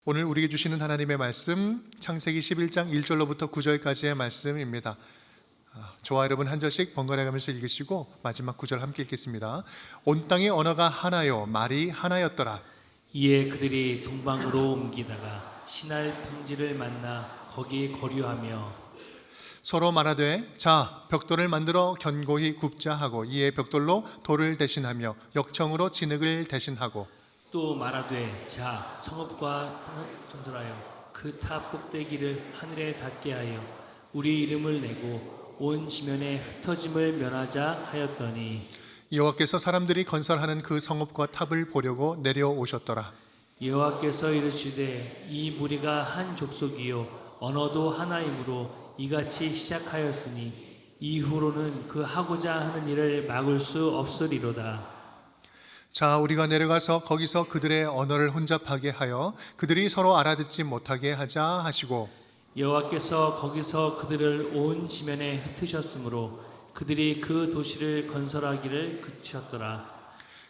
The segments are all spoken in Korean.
오늘 우리에게 주시는 하나님의 말씀 창세기 11장 1절로부터 9절까지의 말씀입니다. 저와 여러분 한 절씩 번갈아 가면서 읽으시고 마지막 9절 함께 읽겠습니다. 온 땅의 언어가 하나요 말이 하나였더라. 이에 그들이 동방으로 옮기다가 신할 평지를 만나 거기 거류하며 서로 말하되 자 벽돌을 만들어 견고히 굽자 하고 이에 벽돌로 돌을 대신하며 역청으로 진흙을 대신하고 또 말하되 자 성읍과 전설하여 그 탑 꼭대기를 하늘에 닿게 하여 우리 이름을 내고 온 지면에 흩어짐을 면하자 하였더니 여호와께서 사람들이 건설하는 그 성읍과 탑을 보려고 내려오셨더라. 여호와께서 이르시되 이 무리가 한 족속이요 언어도 하나이므로 이같이 시작하였으니 이후로는 그 하고자 하는 일을 막을 수 없으리로다. 자 우리가 내려가서 거기서 그들의 언어를 혼잡하게 하여 그들이 서로 알아듣지 못하게 하자 하시고 여호와께서 거기서 그들을 온 지면에 흩으셨으므로 그들이 그 도시를 건설하기를 그치었더라.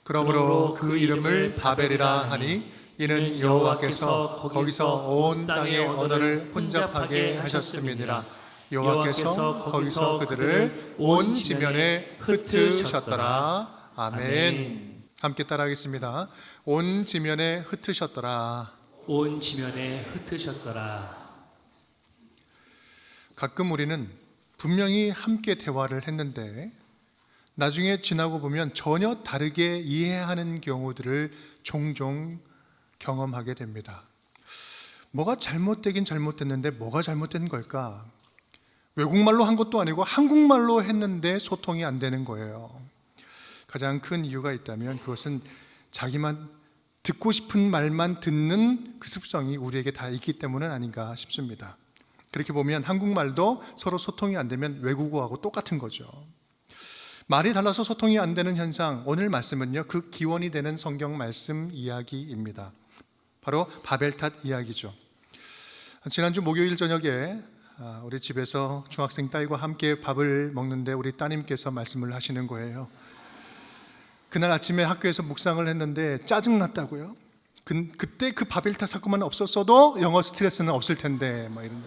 그러므로 그 이름을 바벨이라 하니 이는 여호와께서 거기서 온 땅의 언어를 혼잡하게 하셨음이니라. 여호와께서 거기서 그들을 온 지면에 흩으셨더라. 아멘. 함께 따라하겠습니다. 온 지면에 흩으셨더라. 온 지면에 흩으셨더라. 가끔 우리는 분명히 함께 대화를 했는데 나중에 지나고 보면 전혀 다르게 이해하는 경우들을 종종 경험하게 됩니다. 뭐가 잘못되긴 잘못됐는데 뭐가 잘못된 걸까? 외국말로 한 것도 아니고 한국말로 했는데 소통이 안 되는 거예요. 가장 큰 이유가 있다면 그것은 자기만 듣고 싶은 말만 듣는 그 습성이 우리에게 다 있기 때문은 아닌가 싶습니다. 그렇게 보면 한국말도 서로 소통이 안 되면 외국어하고 똑같은 거죠. 말이 달라서 소통이 안 되는 현상, 오늘 말씀은요 그 기원이 되는 성경 말씀 이야기입니다. 바로 바벨탑 이야기죠. 지난주 목요일 저녁에 우리 집에서 중학생 딸과 함께 밥을 먹는데 우리 따님께서 말씀을 하시는 거예요. 그날 아침에 학교에서 묵상을 했는데 짜증났다고요. 그때 그 바벨탑 사건만 없었어도 영어 스트레스는 없을 텐데 이런.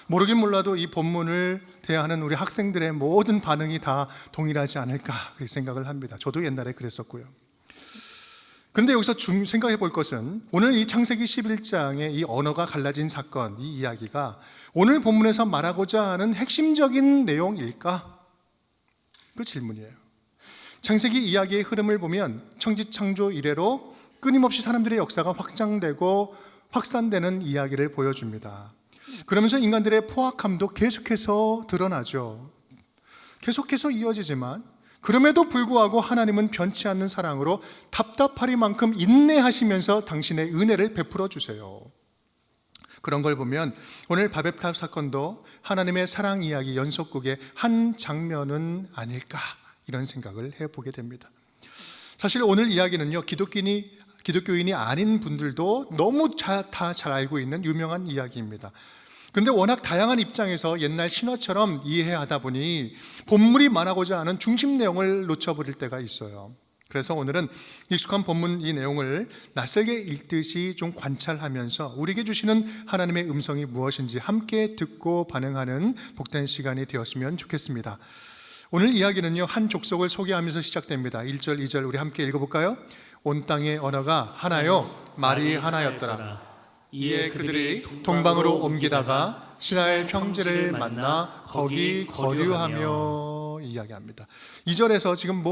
모르긴 몰라도 이 본문을 대하는 우리 학생들의 모든 반응이 다 동일하지 않을까 그렇게 생각을 합니다. 저도 옛날에 그랬었고요. 그런데 여기서 생각해 볼 것은 오늘 이 창세기 11장의 이 언어가 갈라진 사건, 이 이야기가 오늘 본문에서 말하고자 하는 핵심적인 내용일까? 그 질문이에요. 창세기 이야기의 흐름을 보면 천지창조 이래로 끊임없이 사람들의 역사가 확장되고 확산되는 이야기를 보여줍니다. 그러면서 인간들의 포악함도 계속해서 드러나죠. 계속해서 이어지지만 그럼에도 불구하고 하나님은 변치 않는 사랑으로 답답하리만큼 인내하시면서 당신의 은혜를 베풀어 주세요. 그런 걸 보면 오늘 바벨탑 사건도 하나님의 사랑 이야기 연속극의 한 장면은 아닐까 이런 생각을 해보게 됩니다. 사실 오늘 이야기는요 기독교인이 아닌 분들도 너무 다 잘 알고 있는 유명한 이야기입니다. 그런데 워낙 다양한 입장에서 옛날 신화처럼 이해하다 보니 본문이 말하고자 하는 중심 내용을 놓쳐버릴 때가 있어요. 그래서 오늘은 익숙한 본문 이 내용을 낯설게 읽듯이 좀 관찰하면서 우리에게 주시는 하나님의 음성이 무엇인지 함께 듣고 반응하는 복된 시간이 되었으면 좋겠습니다. 오늘 이야기는요 한 족속을 소개하면서 시작됩니다. 1절, 2절 우리 함께 읽어볼까요? 온 땅의 언어가 하나요 말이 하나였더라. 이에 그들이 동방으로 옮기다가 신할 평지를 만나 거기 거류하며 이야기합니다. 2절에서 지금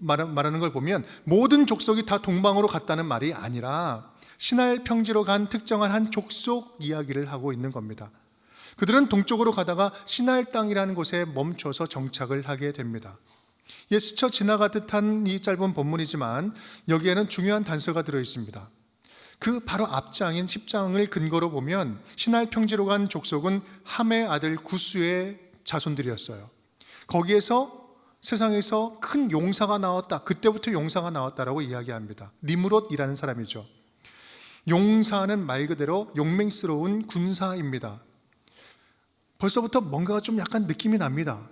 말하는 걸 보면 모든 족속이 다 동방으로 갔다는 말이 아니라 신할 평지로 간 특정한 한 족속 이야기를 하고 있는 겁니다. 그들은 동쪽으로 가다가 신할 땅이라는 곳에 멈춰서 정착을 하게 됩니다. 스쳐 지나가듯 한 이 짧은 본문이지만 여기에는 중요한 단서가 들어있습니다. 그 바로 앞장인 10장을 근거로 보면 신할 평지로 간 족속은 함의 아들 구스의 자손들이었어요. 거기에서 세상에서 큰 용사가 나왔다. 그때부터 용사가 나왔다라고 이야기합니다. 니므롯이라는 사람이죠. 용사는 말 그대로 용맹스러운 군사입니다. 벌써부터 뭔가가 좀 약간 느낌이 납니다.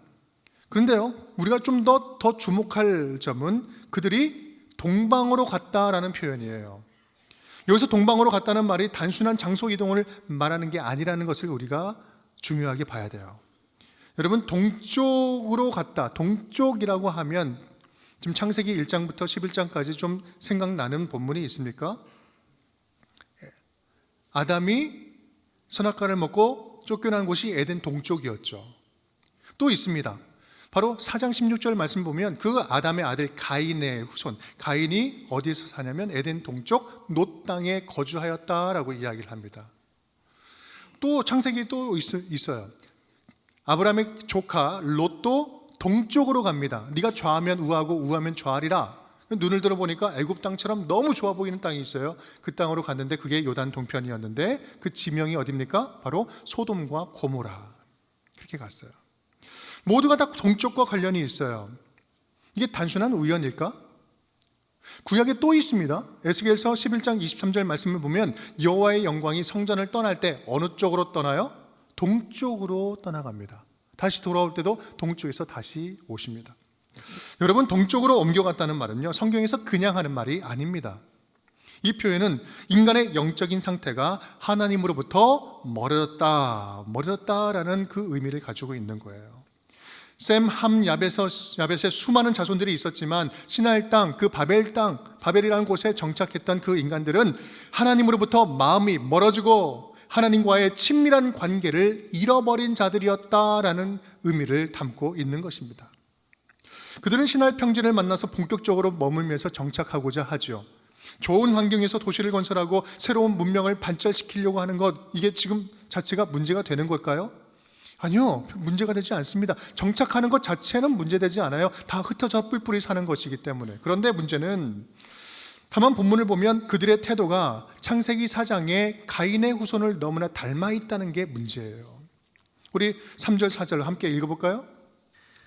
그런데요 우리가 좀 더 주목할 점은 그들이 동방으로 갔다라는 표현이에요. 여기서 동방으로 갔다는 말이 단순한 장소 이동을 말하는 게 아니라는 것을 우리가 중요하게 봐야 돼요. 여러분, 동쪽으로 갔다. 동쪽이라고 하면 지금 창세기 1장부터 11장까지 좀 생각나는 본문이 있습니까? 아담이 선악과를 먹고 쫓겨난 곳이 에덴 동쪽이었죠. 또 있습니다. 바로 4장 16절 말씀 보면 그 아담의 아들 가인의 후손, 가인이 어디에서 사냐면 에덴 동쪽 놋 땅에 거주하였다라고 이야기를 합니다. 또 창세기 또 있어요. 아브라함의 조카 롯도 동쪽으로 갑니다. 네가 좌하면 우하고 우하면 좌하리라. 눈을 들어보니까 애굽 땅처럼 너무 좋아 보이는 땅이 있어요. 그 땅으로 갔는데 그게 요단 동편이었는데 그 지명이 어디입니까? 바로 소돔과 고모라. 그렇게 갔어요. 모두가 다 동쪽과 관련이 있어요. 이게 단순한 우연일까? 구약에 또 있습니다. 에스겔서 11장 23절 말씀을 보면 여호와의 영광이 성전을 떠날 때 어느 쪽으로 떠나요? 동쪽으로 떠나갑니다. 다시 돌아올 때도 동쪽에서 다시 오십니다. 여러분, 동쪽으로 옮겨갔다는 말은요, 성경에서 그냥 하는 말이 아닙니다. 이 인간의 영적인 상태가 하나님으로부터 멀어졌다라는 그 의미를 가지고 있는 거예요. 셈, 함, 야벳의 수많은 자손들이 있었지만 시나일 땅, 그 바벨이라는 곳에 정착했던 그 인간들은 하나님으로부터 마음이 멀어지고 하나님과의 친밀한 관계를 잃어버린 자들이었다라는 의미를 담고 있는 것입니다. 그들은 신할 평지를 만나서 본격적으로 머물면서 정착하고자 하죠. 좋은 환경에서 도시를 건설하고 새로운 문명을 발전시키려고 하는 것, 이게 지금 자체가 문제가 되는 걸까요? 아니요, 문제가 되지 않습니다. 정착하는 것 자체는 문제되지 않아요. 다 흩어져 뿔뿔이 사는 것이기 때문에. 그런데 문제는 다만 본문을 보면 그들의 태도가 창세기 4장의 가인의 후손을 너무나 닮아 있다는 게 문제예요. 우리 3절 4절 함께 읽어볼까요?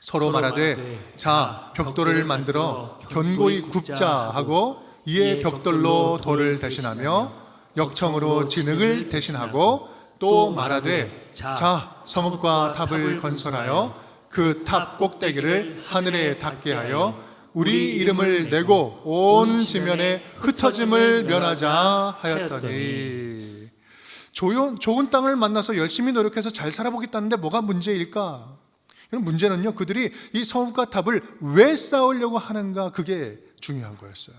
서로 말하되 자 벽돌을 만들어 견고히 굽자 하고 이에 벽돌로 돌을 대신하며 역청으로 진흙을 대신하고 또 말하되 자 성읍과 탑을 건설하여 그 탑 꼭대기를 하늘에 닿게 하여 우리 이름을 내고 온 지면에 흩어짐을 면하자 하였더니. 좋은 땅을 만나서 열심히 노력해서 잘 살아보겠다는데 뭐가 문제일까? 문제는요, 그들이 이 성읍과 탑을 왜 쌓으려고 하는가, 그게 중요한 거였어요.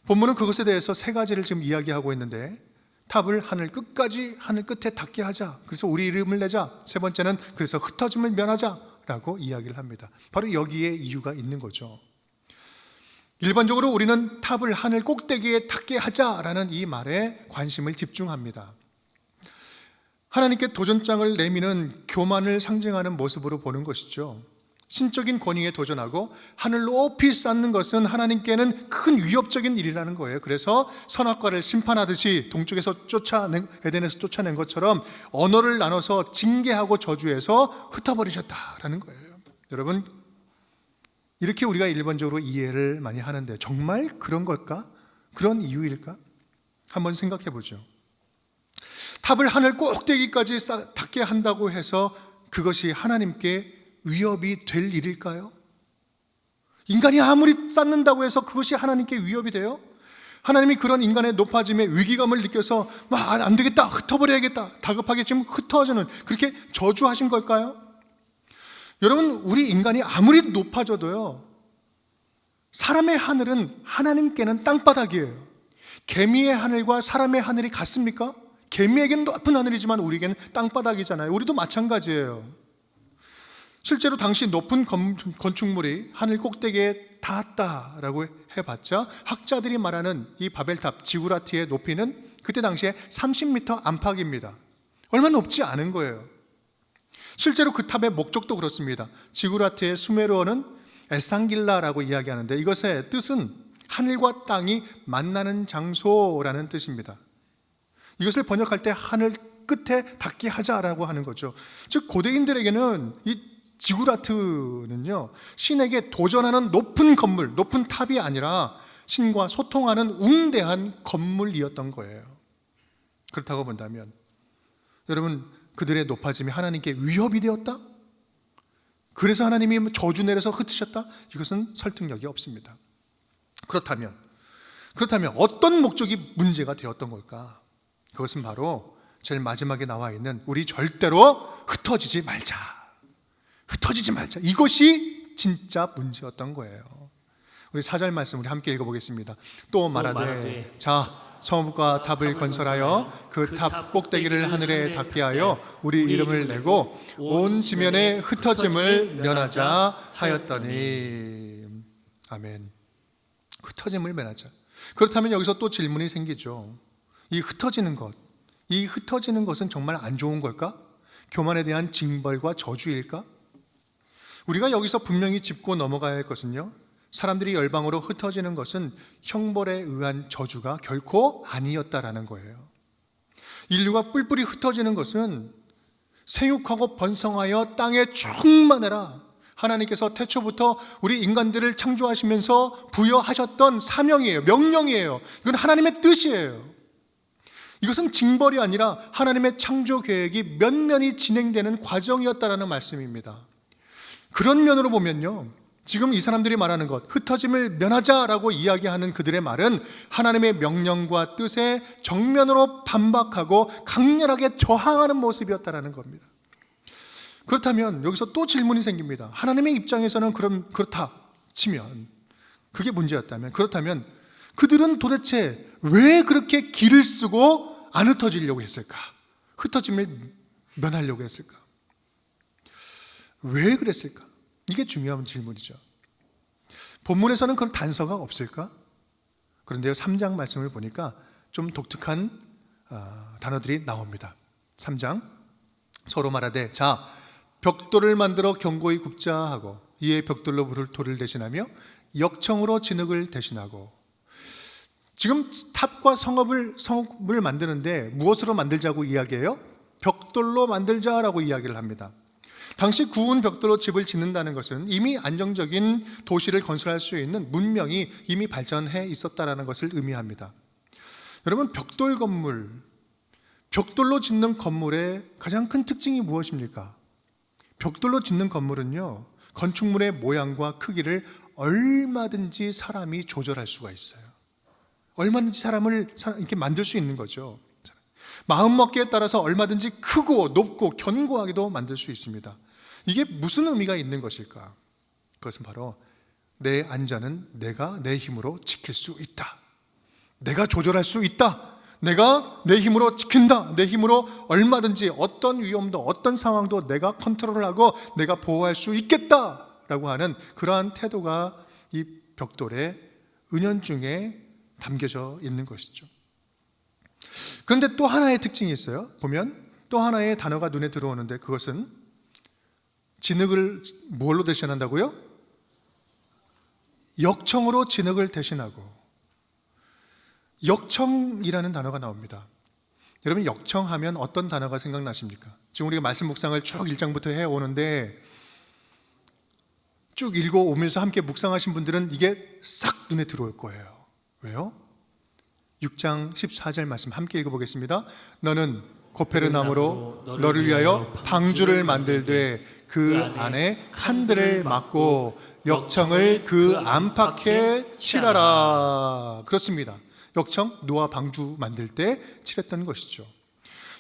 본문은 그것에 대해서 세 가지를 지금 이야기하고 있는데, 탑을 하늘 끝에 닿게 하자, 그래서 우리 이름을 내자. 세 번째는 그래서 흩어짐을 면하자 라고 이야기를 합니다. 바로 여기에 이유가 있는 거죠. 일반적으로 우리는 탑을 하늘 꼭대기에 닿게 하자라는 이 말에 관심을 집중합니다. 하나님께 도전장을 내미는 교만을 상징하는 모습으로 보는 것이죠. 신적인 권위에 도전하고 하늘 높이 쌓는 것은 하나님께는 큰 위협적인 일이라는 거예요. 그래서 선악과를 심판하듯이 동쪽에서 에덴에서 쫓아낸 것처럼 언어를 나눠서 징계하고 저주해서 흩어버리셨다라는 거예요. 여러분, 이렇게 우리가 일반적으로 이해를 많이 하는데 정말 그런 걸까? 그런 이유일까? 한번 생각해 보죠. 탑을 하늘 꼭대기까지 닿게 한다고 해서 그것이 하나님께 위협이 될 일일까요? 인간이 아무리 쌓는다고 해서 그것이 하나님께 위협이 돼요? 하나님이 그런 인간의 높아짐에 위기감을 느껴서 안 되겠다, 흩어버려야겠다, 다급하게 지금 흩어지는, 그렇게 저주하신 걸까요? 여러분, 우리 인간이 아무리 높아져도요, 사람의 하늘은 하나님께는 땅바닥이에요. 개미의 하늘과 사람의 하늘이 같습니까? 개미에게는 높은 하늘이지만 우리에게는 땅바닥이잖아요. 우리도 마찬가지예요. 실제로 당시 높은 건축물이 하늘 꼭대기에 닿았다라고 해봤자 학자들이 말하는 이 바벨탑 지구라트의 높이는 그때 당시에 30m 안팎입니다. 얼마 높지 않은 거예요. 실제로 그 탑의 목적도 그렇습니다. 지구라트의 수메르어는 에상길라라고 이야기하는데 이것의 뜻은 하늘과 땅이 만나는 장소라는 뜻입니다. 이것을 번역할 때 하늘 끝에 닿게 하자라고 하는 거죠. 즉 고대인들에게는 이 지구라트는요, 신에게 도전하는 높은 건물, 높은 탑이 아니라 신과 소통하는 웅대한 건물이었던 거예요. 그렇다고 본다면 여러분, 그들의 높아짐이 하나님께 위협이 되었다? 그래서 하나님이 저주 내려서 흩으셨다? 이것은 설득력이 없습니다. 그렇다면 그렇다면 어떤 목적이 문제가 되었던 걸까? 그것은 바로 제일 마지막에 나와 있는 우리 절대로 흩어지지 말자. 흩어지지 말자. 이것이 진짜 문제였던 거예요. 우리 4절 말씀 우리 함께 읽어보겠습니다. 또 말하되 자 성읍과 탑을 건설하여 그 탑 꼭대기를 하늘에 닿게 하여 우리 이름을 내고 온 지면에 흩어짐을 면하자 하였더니. 아멘. 흩어짐을 면하자. 그렇다면 여기서 또 질문이 생기죠. 이 흩어지는 것은 정말 안 좋은 걸까? 교만에 대한 징벌과 저주일까? 우리가 여기서 분명히 짚고 넘어가야 할 것은요, 사람들이 열방으로 흩어지는 것은 형벌에 의한 저주가 결코 아니었다라는 거예요. 인류가 뿔뿔이 흩어지는 것은 생육하고 번성하여 땅에 충만해라, 하나님께서 태초부터 우리 인간들을 창조하시면서 부여하셨던 사명이에요. 명령이에요. 이건 하나님의 뜻이에요. 이것은 징벌이 아니라 하나님의 창조 계획이 면면히 진행되는 과정이었다라는 말씀입니다. 그런 면으로 보면요, 지금 이 사람들이 말하는 것, 흩어짐을 면하자라고 이야기하는 그들의 말은 하나님의 명령과 뜻에 정면으로 반박하고 강렬하게 저항하는 모습이었다라는 겁니다. 그렇다면 여기서 또 질문이 생깁니다. 하나님의 입장에서는 그렇다 치면, 그게 문제였다면, 그렇다면 그들은 도대체 왜 그렇게 기를 쓰고 안 흩어지려고 했을까? 흩어짐을 면하려고 했을까? 왜 그랬을까? 이게 중요한 질문이죠. 본문에서는 그런 단서가 없을까? 그런데요, 3장 말씀을 보니까 좀 독특한 단어들이 나옵니다. 3장 서로 말하되 자 벽돌을 만들어 견고히 굽자 하고 이에 벽돌로 돌을 대신하며 역청으로 진흙을 대신하고. 지금 탑과 성읍을 만드는데 무엇으로 만들자고 이야기해요? 벽돌로 만들자라고 이야기를 합니다. 당시 구운 벽돌로 집을 짓는다는 것은 이미 안정적인 도시를 건설할 수 있는 문명이 이미 발전해 있었다는 것을 의미합니다. 여러분, 벽돌로 짓는 건물의 가장 큰 특징이 무엇입니까? 벽돌로 짓는 건물은요, 건축물의 모양과 크기를 얼마든지 사람이 조절할 수가 있어요. 얼마든지 사람을 이렇게 만들 수 있는 거죠. 마음먹기에 따라서 얼마든지 크고 높고 견고하게도 만들 수 있습니다. 이게 무슨 의미가 있는 것일까? 그것은 바로 내 안전은 내가 내 힘으로 지킬 수 있다. 내가 조절할 수 있다. 내가 내 힘으로 지킨다. 내 힘으로 얼마든지 어떤 위험도 어떤 상황도 내가 컨트롤하고 내가 보호할 수 있겠다라고 하는 그러한 태도가 이 벽돌의 은연중에 담겨져 있는 것이죠. 그런데 또 하나의 특징이 있어요. 보면 또 하나의 단어가 눈에 들어오는데 그것은 진흙을 뭘로 대신한다고요? 역청으로 진흙을 대신하고. 역청이라는 단어가 나옵니다. 여러분, 역청하면 어떤 단어가 생각나십니까? 지금 우리가 말씀 묵상을 쭉 1장부터 해오는데 쭉 읽어오면서 함께 묵상하신 분들은 이게 싹 눈에 들어올 거예요. 왜요? 6장 14절 말씀 함께 읽어보겠습니다. 너는 고페르나무로 너를 위하여 방주를 만들되 그 안에 칸들을 막고 역청을 그 안팎에 칠하라. 그렇습니다. 역청, 노아 방주 만들 때 칠했던 것이죠.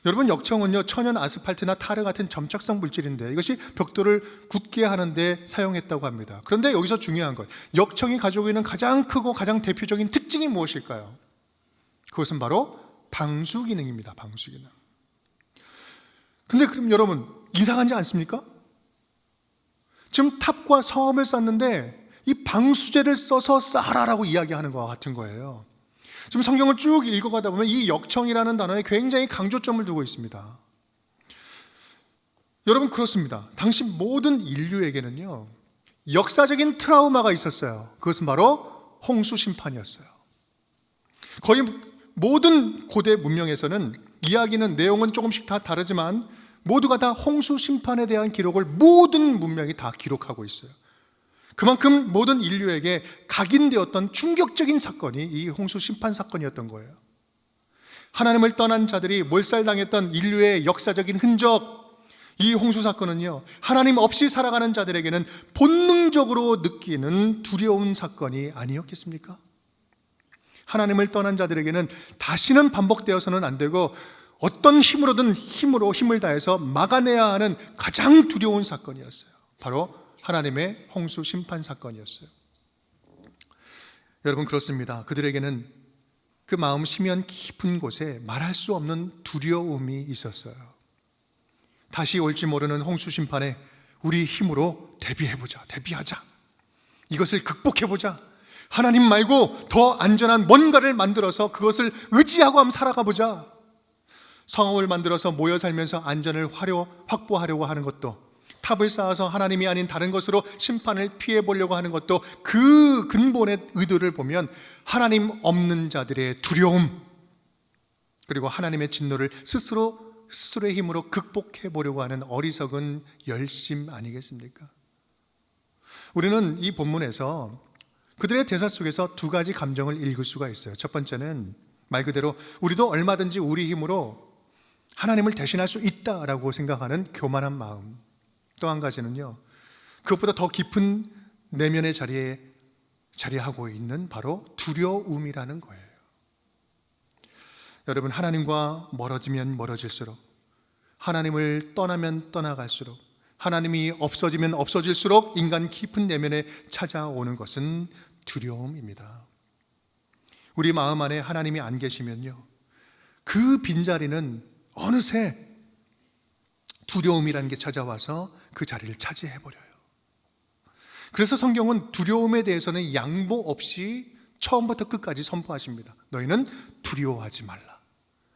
여러분, 역청은요, 천연 아스팔트나 타르 같은 점착성 물질인데 이것이 벽돌을 굳게 하는데 사용했다고 합니다. 그런데 여기서 중요한 것, 역청이 가지고 있는 가장 크고 가장 대표적인 특징이 무엇일까요? 그것은 바로 방수 기능입니다. 방수 기능. 근데 그럼 여러분, 이상하지 않습니까? 지금 탑과 성읍을 쌓는데 이 방수제를 써서 쌓아라라고 이야기하는 것과 같은 거예요. 지금 성경을 쭉 읽어가다 보면 이 역청이라는 단어에 굉장히 강조점을 두고 있습니다. 여러분, 그렇습니다. 당시 모든 인류에게는요, 역사적인 트라우마가 있었어요. 그것은 바로 홍수 심판이었어요. 거의 모든 고대 문명에서는 이야기는 내용은 조금씩 다 다르지만 모두가 다 홍수 심판에 대한 기록을 모든 문명이 다 기록하고 있어요. 그만큼 모든 인류에게 각인되었던 충격적인 사건이 이 홍수 심판 사건이었던 거예요. 하나님을 떠난 자들이 몰살당했던 인류의 역사적인 흔적, 이 홍수 사건은요, 하나님 없이 살아가는 자들에게는 본능적으로 느끼는 두려운 사건이 아니었겠습니까? 하나님을 떠난 자들에게는 다시는 반복되어서는 안 되고 어떤 힘으로든 힘을 다해서 막아내야 하는 가장 두려운 사건이었어요. 바로 하나님의 홍수 심판 사건이었어요. 여러분, 그렇습니다. 그들에게는 그 마음 심연 깊은 곳에 말할 수 없는 두려움이 있었어요. 다시 올지 모르는 홍수 심판에 우리 힘으로 대비하자. 이것을 극복해보자. 하나님 말고 더 안전한 뭔가를 만들어서 그것을 의지하고 한번 살아가 보자. 성읍을 만들어서 모여 살면서 안전을 확보하려고 하는 것도, 탑을 쌓아서 하나님이 아닌 다른 것으로 심판을 피해 보려고 하는 것도 그 근본의 의도를 보면 하나님 없는 자들의 두려움, 그리고 하나님의 진노를 스스로의 힘으로 극복해 보려고 하는 어리석은 열심 아니겠습니까? 우리는 이 본문에서 그들의 대사 속에서 두 가지 감정을 읽을 수가 있어요. 첫 번째는 말 그대로 우리도 얼마든지 우리 힘으로 하나님을 대신할 수 있다라고 생각하는 교만한 마음. 또 한 가지는요, 그것보다 더 깊은 내면의 자리하고 있는 바로 두려움이라는 거예요. 여러분, 하나님과 멀어지면 멀어질수록, 하나님을 떠나면 떠나갈수록, 하나님이 없어지면 없어질수록 인간 깊은 내면에 찾아오는 것은 두려움입니다. 우리 마음 안에 하나님이 안 계시면요, 그 빈자리는 어느새 두려움이라는 게 찾아와서 그 자리를 차지해버려요. 그래서 성경은 두려움에 대해서는 양보 없이 처음부터 끝까지 선포하십니다. 너희는 두려워하지 말라.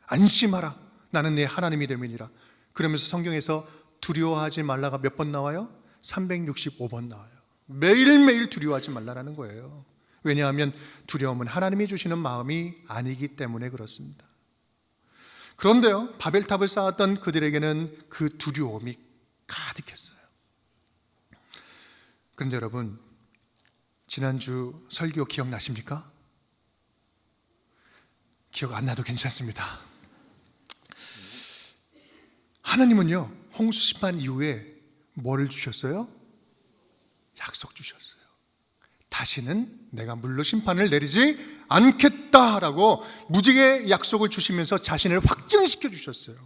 안심하라. 나는 내 하나님이 됨이니라. 그러면서 성경에서 두려워하지 말라가 몇 번 나와요? 365번 나와요. 매일매일 두려워하지 말라라는 거예요. 왜냐하면 두려움은 하나님이 주시는 마음이 아니기 때문에 그렇습니다. 그런데요, 바벨탑을 쌓았던 그들에게는 그 두려움이 가득했어요. 그런데 여러분, 지난주 설교 기억나십니까? 기억 안 나도 괜찮습니다. 하나님은요, 홍수 심판 이후에 뭐를 주셨어요? 약속 주셨어요. 다시는 내가 물로 심판을 내리지 않겠다라고 무지개 약속을 주시면서 자신을 확증시켜 주셨어요.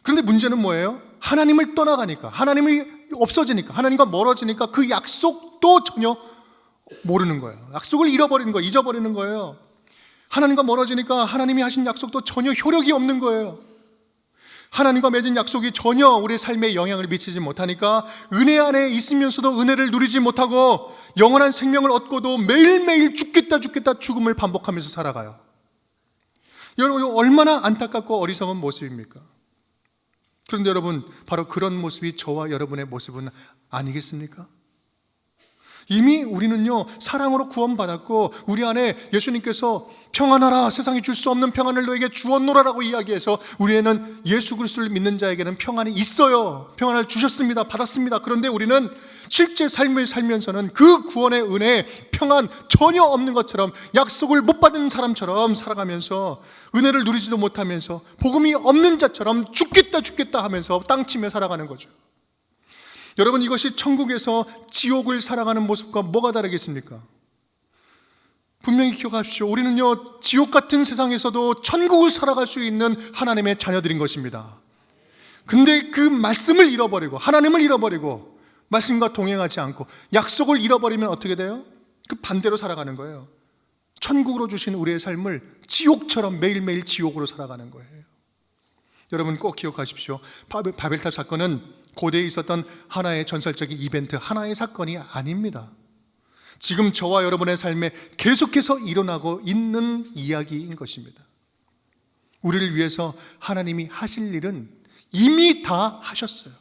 그런데 문제는 뭐예요? 하나님을 떠나가니까, 하나님이 없어지니까, 하나님과 멀어지니까 그 약속도 전혀 모르는 거예요. 약속을 잃어버리는 거예요. 잊어버리는 거예요. 하나님과 멀어지니까 하나님이 하신 약속도 전혀 효력이 없는 거예요. 하나님과 맺은 약속이 전혀 우리 삶에 영향을 미치지 못하니까 은혜 안에 있으면서도 은혜를 누리지 못하고 영원한 생명을 얻고도 매일매일 죽겠다 죽음을 반복하면서 살아가요. 여러분, 얼마나 안타깝고 어리석은 모습입니까? 그런데 여러분, 바로 그런 모습이 저와 여러분의 모습은 아니겠습니까? 이미 우리는요, 사랑으로 구원받았고 우리 안에 예수님께서 평안하라, 세상이 줄 수 없는 평안을 너에게 주었노라라고 이야기해서 우리에는 예수 그리스도를 믿는 자에게는 평안이 있어요. 평안을 주셨습니다. 받았습니다. 그런데 우리는 실제 삶을 살면서는 그 구원의 은혜, 평안 전혀 없는 것처럼, 약속을 못 받은 사람처럼 살아가면서 은혜를 누리지도 못하면서 복음이 없는 자처럼 죽겠다 하면서 땅치며 살아가는 거죠. 여러분, 이것이 천국에서 지옥을 살아가는 모습과 뭐가 다르겠습니까? 분명히 기억하십시오. 우리는요, 지옥 같은 세상에서도 천국을 살아갈 수 있는 하나님의 자녀들인 것입니다. 근데 그 말씀을 잃어버리고, 하나님을 잃어버리고, 말씀과 동행하지 않고 약속을 잃어버리면 어떻게 돼요? 그 반대로 살아가는 거예요. 천국으로 주신 우리의 삶을 지옥처럼 매일매일 지옥으로 살아가는 거예요. 여러분, 꼭 기억하십시오. 바벨탑 사건은 고대에 있었던 하나의 전설적인 이벤트, 하나의 사건이 아닙니다. 지금 저와 여러분의 삶에 계속해서 일어나고 있는 이야기인 것입니다. 우리를 위해서 하나님이 하실 일은 이미 다 하셨어요.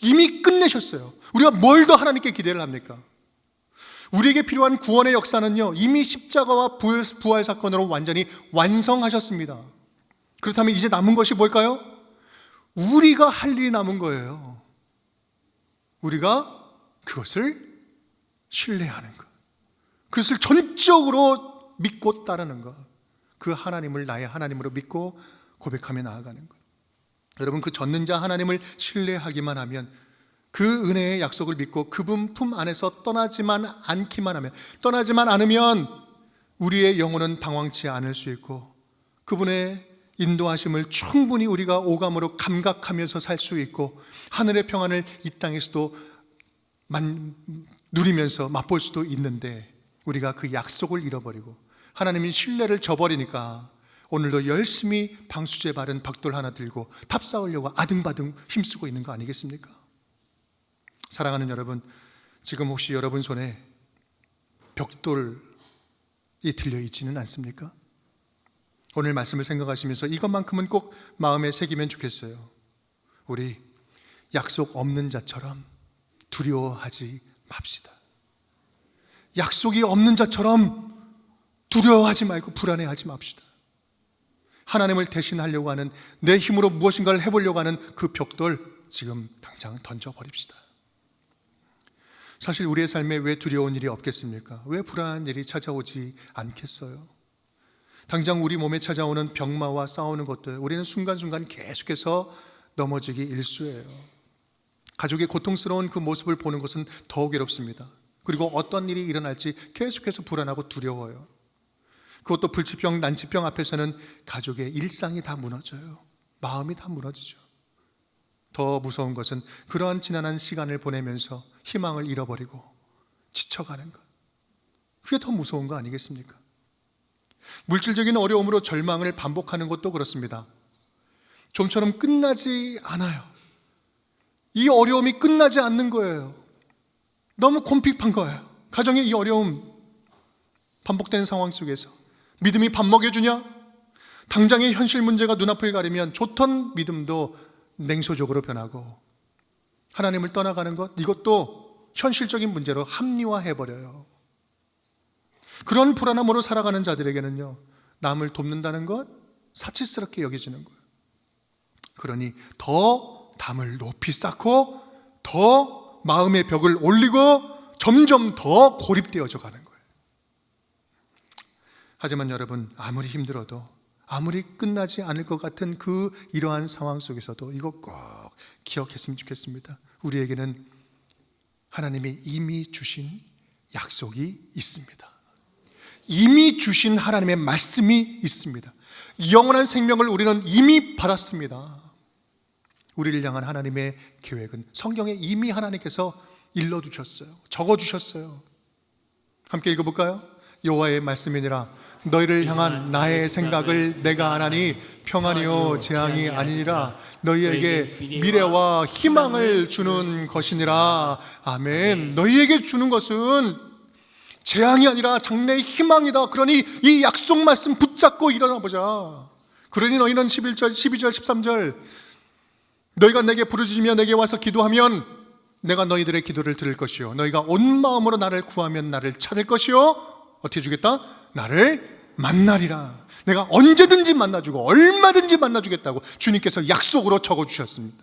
이미 끝내셨어요. 우리가 뭘 더 하나님께 기대를 합니까? 우리에게 필요한 구원의 역사는요, 이미 십자가와 부활 사건으로 완전히 완성하셨습니다. 그렇다면 이제 남은 것이 뭘까요? 우리가 할 일이 남은 거예요. 우리가 그것을 신뢰하는 것, 그것을 전적으로 믿고 따르는 것, 그 하나님을 나의 하나님으로 믿고 고백하며 나아가는 것. 여러분, 그 전능자 하나님을 신뢰하기만 하면, 그 은혜의 약속을 믿고 그분 품 안에서 떠나지만 않으면 우리의 영혼은 방황치 않을 수 있고 그분의 인도하심을 충분히 우리가 오감으로 감각하면서 살 수 있고 하늘의 평안을 이 땅에서도 누리면서 맛볼 수도 있는데 우리가 그 약속을 잃어버리고 하나님이 신뢰를 저버리니까 오늘도 열심히 방수제 바른 벽돌 하나 들고 탑 쌓으려고 아등바등 힘쓰고 있는 거 아니겠습니까? 사랑하는 여러분, 지금 혹시 여러분 손에 벽돌이 들려 있지는 않습니까? 오늘 말씀을 생각하시면서 이것만큼은 꼭 마음에 새기면 좋겠어요. 우리 약속 없는 자처럼 두려워하지 맙시다. 약속이 없는 자처럼 두려워하지 말고 불안해하지 맙시다. 하나님을 대신하려고 하는, 내 힘으로 무엇인가를 해보려고 하는 그 벽돌 지금 당장 던져버립시다. 사실 우리의 삶에 왜 두려운 일이 없겠습니까? 왜 불안한 일이 찾아오지 않겠어요? 당장 우리 몸에 찾아오는 병마와 싸우는 것들, 우리는 순간순간 계속해서 넘어지기 일쑤예요. 가족의 고통스러운 그 모습을 보는 것은 더 괴롭습니다. 그리고 어떤 일이 일어날지 계속해서 불안하고 두려워요. 그것도 불치병, 난치병 앞에서는 가족의 일상이 다 무너져요. 마음이 다 무너지죠. 더 무서운 것은 그러한 지난한 시간을 보내면서 희망을 잃어버리고 지쳐가는 것. 그게 더 무서운 거 아니겠습니까? 물질적인 어려움으로 절망을 반복하는 것도 그렇습니다. 좀처럼 끝나지 않아요. 이 어려움이 끝나지 않는 거예요. 너무 콤핍한 거예요. 가정의 이 어려움, 반복되는 상황 속에서 믿음이 밥 먹여주냐? 당장의 현실 문제가 눈앞을 가리면 좋던 믿음도 냉소적으로 변하고 하나님을 떠나가는 것, 이것도 현실적인 문제로 합리화해버려요. 그런 불안함으로 살아가는 자들에게는요, 남을 돕는다는 것 사치스럽게 여겨지는 거예요. 그러니 더 담을 높이 쌓고 더 마음의 벽을 올리고 점점 더 고립되어져 가는 거예요. 하지만 여러분, 아무리 힘들어도, 아무리 끝나지 않을 것 같은 그 이러한 상황 속에서도 이거 꼭 기억했으면 좋겠습니다. 우리에게는 하나님이 이미 주신 약속이 있습니다. 이미 주신 하나님의 말씀이 있습니다. 영원한 생명을 우리는 이미 받았습니다. 우리를 향한 하나님의 계획은 성경에 이미 하나님께서 일러두셨어요. 적어주셨어요. 함께 읽어볼까요? 여호와의 말씀이니라. 너희를 향한 나의 생각을 내가 아나니 평안이요 재앙이 아니니라. 너희에게 미래와 희망을 주는 것이니라. 아멘. 너희에게 주는 것은 재앙이 아니라 장래의 희망이다. 그러니 이 약속 말씀 붙잡고 일어나 보자. 그러니 너희는 11절, 12절, 13절 너희가 내게 부르짖으며 내게 와서 기도하면 내가 너희들의 기도를 들을 것이요 너희가 온 마음으로 나를 구하면 나를 찾을 것이요 어떻게 주겠다? 나를 만나리라. 내가 언제든지 만나주고 얼마든지 만나주겠다고 주님께서 약속으로 적어주셨습니다.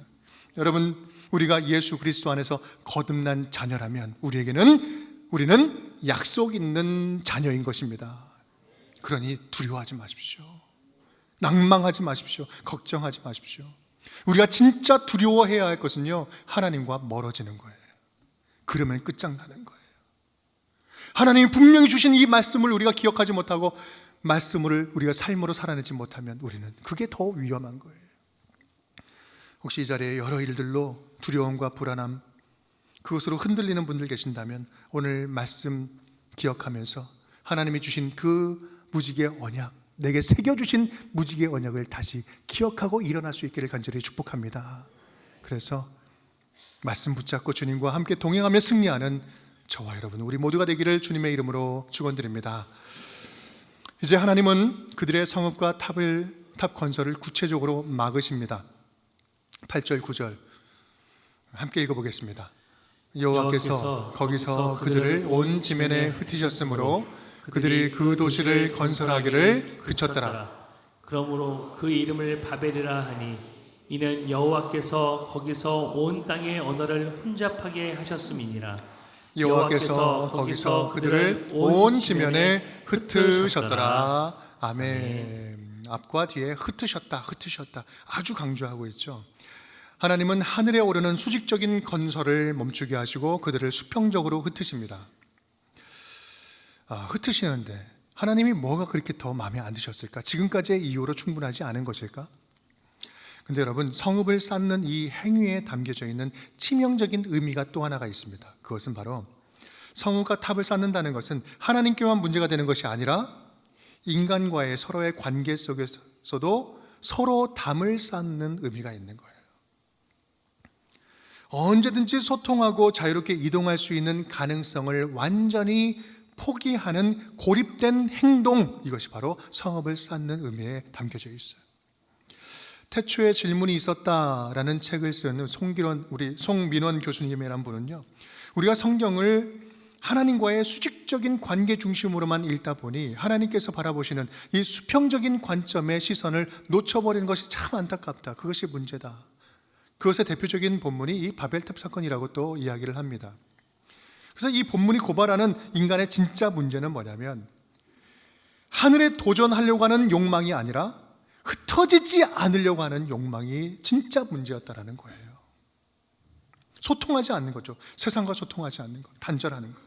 여러분, 우리가 예수 그리스도 안에서 거듭난 자녀라면 우리는 약속 있는 자녀인 것입니다. 그러니 두려워하지 마십시오. 낭망하지 마십시오. 걱정하지 마십시오. 우리가 진짜 두려워해야 할 것은요, 하나님과 멀어지는 거예요. 그러면 끝장나는 거예요. 하나님이 분명히 주신 이 말씀을 우리가 기억하지 못하고 말씀을 우리가 삶으로 살아내지 못하면 우리는 그게 더 위험한 거예요. 혹시 이 자리에 여러 일들로 두려움과 불안함, 그것으로 흔들리는 분들 계신다면 오늘 말씀 기억하면서 하나님이 주신 그 무지개의 언약, 내게 새겨주신 무지개의 언약을 다시 기억하고 일어날 수 있기를 간절히 축복합니다. 그래서 말씀 붙잡고 주님과 함께 동행하며 승리하는 저와 여러분, 우리 모두가 되기를 주님의 이름으로 축원드립니다. 이제 하나님은 그들의 성읍과 탑 건설을 구체적으로 막으십니다. 8절 9절 함께 읽어보겠습니다. 여호와께서 거기서 그들을 온 지면에 흩으셨으므로 그들이 그 도시를 건설하기를 그쳤더라. 그러므로 그 이름을 바벨이라 하니 이는 여호와께서 거기서 온 땅의 언어를 혼잡하게 하셨음이니라. 여호와께서 거기서 그들을 온 지면에 흩으셨더라. 아멘. 앞과 뒤에 흩으셨다 아주 강조하고 있죠. 하나님은 하늘에 오르는 수직적인 건설을 멈추게 하시고 그들을 수평적으로 흩으십니다. 흩으시는데 하나님이 뭐가 그렇게 더 마음에 안 드셨을까? 지금까지의 이유로 충분하지 않은 것일까? 근데 여러분, 성읍을 쌓는 이 행위에 담겨져 있는 치명적인 의미가 또 하나가 있습니다. 그것은 바로 성읍과 탑을 쌓는다는 것은 하나님께만 문제가 되는 것이 아니라 인간과의 서로의 관계 속에서도 서로 담을 쌓는 의미가 있는 거예요. 언제든지 소통하고 자유롭게 이동할 수 있는 가능성을 완전히 포기하는 고립된 행동, 이것이 바로 성읍을 쌓는 의미에 담겨져 있어요. 태초에 질문이 있었다라는 책을 쓴 송민원 교수님이란 분은요, 우리가 성경을 하나님과의 수직적인 관계 중심으로만 읽다 보니 하나님께서 바라보시는 이 수평적인 관점의 시선을 놓쳐버리는 것이 참 안타깝다. 그것이 문제다. 그것의 대표적인 본문이 이 바벨탑 사건이라고 또 이야기를 합니다. 그래서 이 본문이 고발하는 인간의 진짜 문제는 뭐냐면, 하늘에 도전하려고 하는 욕망이 아니라 흩어지지 않으려고 하는 욕망이 진짜 문제였다라는 거예요. 소통하지 않는 거죠. 세상과 소통하지 않는 것, 단절하는 것.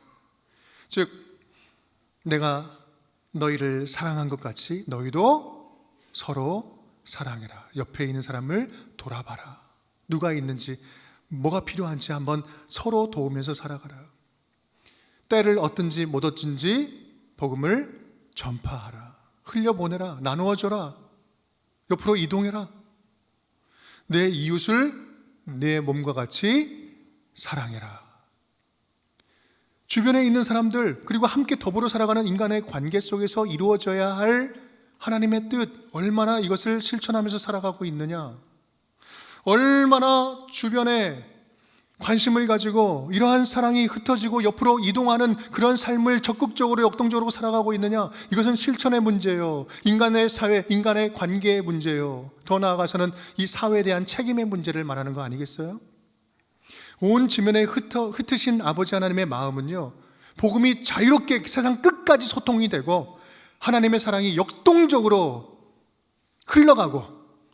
즉, 내가 너희를 사랑한 것 같이 너희도 서로 사랑해라. 옆에 있는 사람을 돌아봐라. 누가 있는지, 뭐가 필요한지 한번 서로 도우면서 살아가라. 때를 얻든지 못 얻든지 복음을 전파하라. 흘려보내라. 나누어줘라. 옆으로 이동해라. 내 이웃을 내 몸과 같이 사랑해라. 주변에 있는 사람들, 그리고 함께 더불어 살아가는 인간의 관계 속에서 이루어져야 할 하나님의 뜻, 얼마나 이것을 실천하면서 살아가고 있느냐, 얼마나 주변에 관심을 가지고 이러한 사랑이 흩어지고 옆으로 이동하는 그런 삶을 적극적으로 역동적으로 살아가고 있느냐, 이것은 실천의 문제예요. 인간의 사회, 인간의 관계의 문제예요. 더 나아가서는 이 사회에 대한 책임의 문제를 말하는 거 아니겠어요? 온 지면에 흩으신 아버지 하나님의 마음은요, 복음이 자유롭게 세상 끝까지 소통이 되고 하나님의 사랑이 역동적으로 흘러가고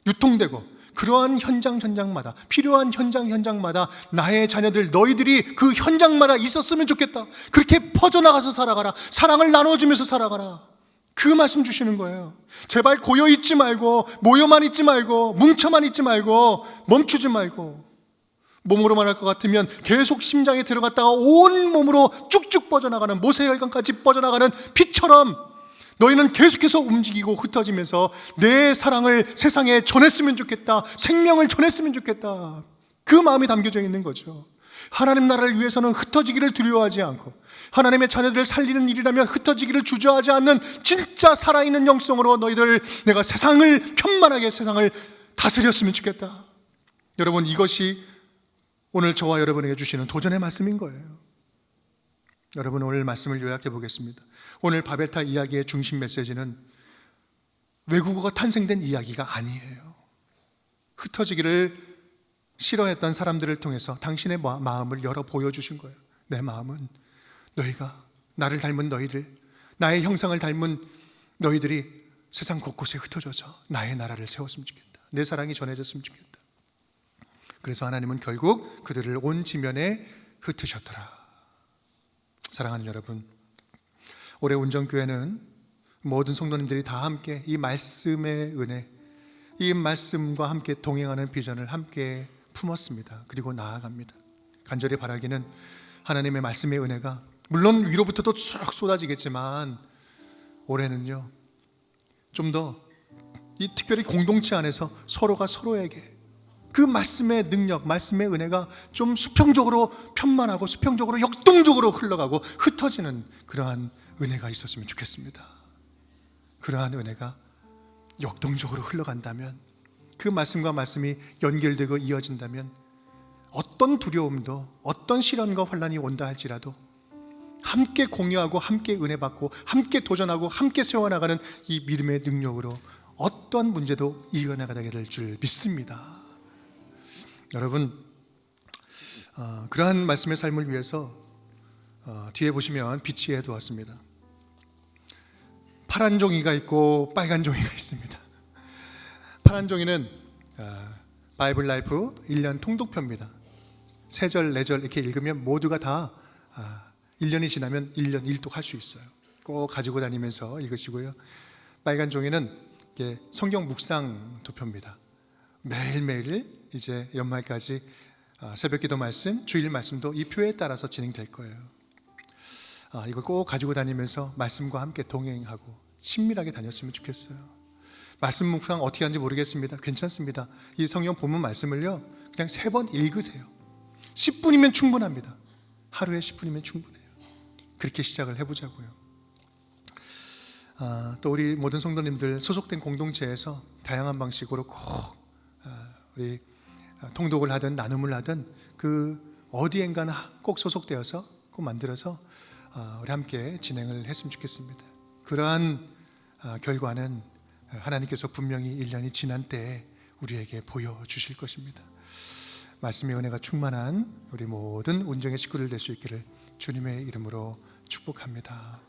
유통되고, 그러한 현장마다, 필요한 현장마다 나의 자녀들, 너희들이 그 현장마다 있었으면 좋겠다. 그렇게 퍼져나가서 살아가라. 사랑을 나눠주면서 살아가라. 그 말씀 주시는 거예요. 제발 고여 있지 말고, 모여만 있지 말고, 뭉쳐만 있지 말고, 멈추지 말고, 몸으로만 할 것 같으면 계속 심장에 들어갔다가 온 몸으로 쭉쭉 뻗어나가는, 모세혈관까지 뻗어나가는 피처럼 너희는 계속해서 움직이고 흩어지면서 내 사랑을 세상에 전했으면 좋겠다. 생명을 전했으면 좋겠다. 그 마음이 담겨져 있는 거죠. 하나님 나라를 위해서는 흩어지기를 두려워하지 않고, 하나님의 자녀들을 살리는 일이라면 흩어지기를 주저하지 않는 진짜 살아있는 영성으로 너희들, 내가 세상을 편만하게 세상을 다스렸으면 좋겠다. 여러분, 이것이 오늘 저와 여러분에게 주시는 도전의 말씀인 거예요. 여러분, 오늘 말씀을 요약해 보겠습니다. 오늘 바벨탑 이야기의 중심 메시지는 외국어가 탄생된 이야기가 아니에요. 흩어지기를 싫어했던 사람들을 통해서 당신의 마음을 열어 보여주신 거예요. 내 마음은 너희가, 나를 닮은 너희들, 나의 형상을 닮은 너희들이 세상 곳곳에 흩어져서 나의 나라를 세웠으면 좋겠다. 내 사랑이 전해졌으면 좋겠다. 그래서 하나님은 결국 그들을 온 지면에 흩으셨더라. 사랑하는 여러분, 올해 운정교회는 모든 성도님들이 다 함께 이 말씀의 은혜, 이 말씀과 함께 동행하는 비전을 함께 품었습니다. 그리고 나아갑니다. 간절히 바라기는 하나님의 말씀의 은혜가 물론 위로부터도 쭉 쏟아지겠지만, 올해는요, 좀 더 이 특별히 공동체 안에서 서로가 서로에게 그 말씀의 능력, 말씀의 은혜가 좀 수평적으로 편만하고 수평적으로 역동적으로 흘러가고 흩어지는 그러한 은혜가 있었으면 좋겠습니다. 그러한 은혜가 역동적으로 흘러간다면, 그 말씀과 말씀이 연결되고 이어진다면, 어떤 두려움도, 어떤 시련과 환난이 온다 할지라도 함께 공유하고 함께 은혜 받고 함께 도전하고 함께 세워나가는 이 믿음의 능력으로 어떤 문제도 이겨나가게 줄 믿습니다. 여러분, 그러한 말씀의 삶을 위해서 뒤에 보시면 비치해 두었습니다. 파란 종이가 있고 빨간 종이가 있습니다. 파란 종이는 바이블 라이프 1년 통독표입니다. 3절, 4절 이렇게 읽으면 모두가 다 1년이 지나면 1년 일독할 수 있어요. 꼭 가지고 다니면서 읽으시고요. 빨간 종이는 이게 성경 묵상 도표입니다. 매일매일 이제 연말까지 새벽기도 말씀, 주일 말씀도 이 표에 따라서 진행될 거예요. 이걸 꼭 가지고 다니면서 말씀과 함께 동행하고 친밀하게 다녔으면 좋겠어요. 말씀 묵상 어떻게 하는지 모르겠습니다. 괜찮습니다. 이 성경 본문 말씀을요, 그냥 3번 읽으세요. 10분이면 충분합니다. 하루에 10분이면 충분해요. 그렇게 시작을 해보자고요. 또 우리 모든 성도님들 소속된 공동체에서 다양한 방식으로 꼭 우리 통독을 하든 나눔을 하든 그 어디엔가는 꼭 소속되어서 꼭 만들어서 우리 함께 진행을 했으면 좋겠습니다. 그러한 결과는 하나님께서 분명히 1년이 지난 때에 우리에게 보여주실 것입니다. 말씀의 은혜가 충만한 우리 모든 운정의 식구들 될 수 있기를 주님의 이름으로 축복합니다.